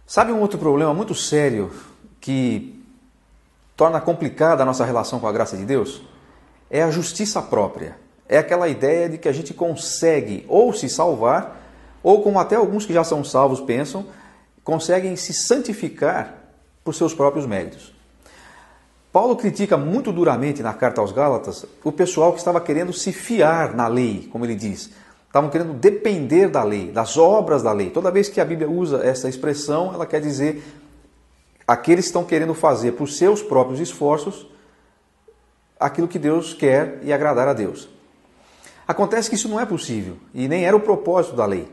Sabe um outro problema muito sério que torna complicada a nossa relação com a graça de Deus? É a justiça própria. É aquela ideia de que a gente consegue ou se salvar, ou como até alguns que já são salvos pensam, conseguem se santificar por seus próprios méritos. Paulo critica muito duramente na carta aos Gálatas o pessoal que estava querendo se fiar na lei, como ele diz. Estavam querendo depender da lei, das obras da lei. Toda vez que a Bíblia usa essa expressão, ela quer dizer aqueles que estão querendo fazer por seus próprios esforços aquilo que Deus quer e agradar a Deus. Acontece que isso não é possível e nem era o propósito da lei.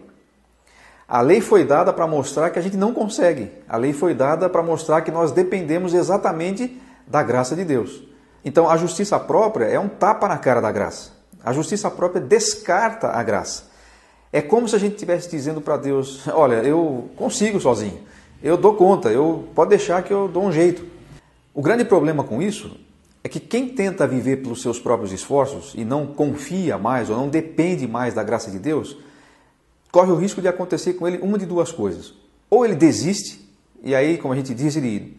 A lei foi dada para mostrar que a gente não consegue. A lei foi dada para mostrar que nós dependemos exatamente da graça de Deus. Então a justiça própria é um tapa na cara da graça. A justiça própria descarta a graça. É como se a gente estivesse dizendo para Deus, olha, eu consigo sozinho, eu dou conta, pode deixar que eu dou um jeito. O grande problema com isso é que quem tenta viver pelos seus próprios esforços e não confia mais ou não depende mais da graça de Deus, corre o risco de acontecer com ele uma de duas coisas. Ou ele desiste, e aí, como a gente diz, ele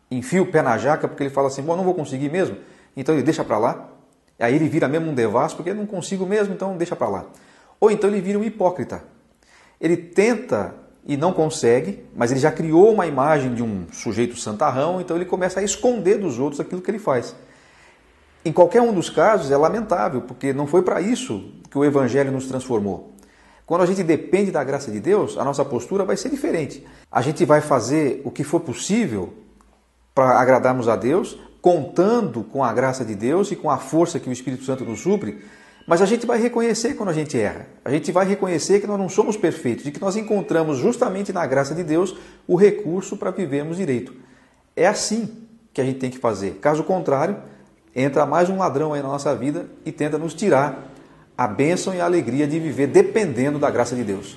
enfia o pé na jaca porque ele fala assim, bom, não vou conseguir mesmo, então ele deixa para lá. Aí ele vira mesmo um devasso, porque eu não consigo mesmo, então deixa para lá. Ou então ele vira um hipócrita. Ele tenta e não consegue, mas ele já criou uma imagem de um sujeito santarrão, então ele começa a esconder dos outros aquilo que ele faz. Em qualquer um dos casos é lamentável, porque não foi para isso que o Evangelho nos transformou. Quando a gente depende da graça de Deus, a nossa postura vai ser diferente. A gente vai fazer o que for possível para agradarmos a Deus, contando com a graça de Deus e com a força que o Espírito Santo nos supre, mas a gente vai reconhecer quando a gente erra. A gente vai reconhecer que nós não somos perfeitos e que nós encontramos justamente na graça de Deus o recurso para vivermos direito. É assim que a gente tem que fazer. Caso contrário, entra mais um ladrão aí na nossa vida e tenta nos tirar a bênção e a alegria de viver dependendo da graça de Deus.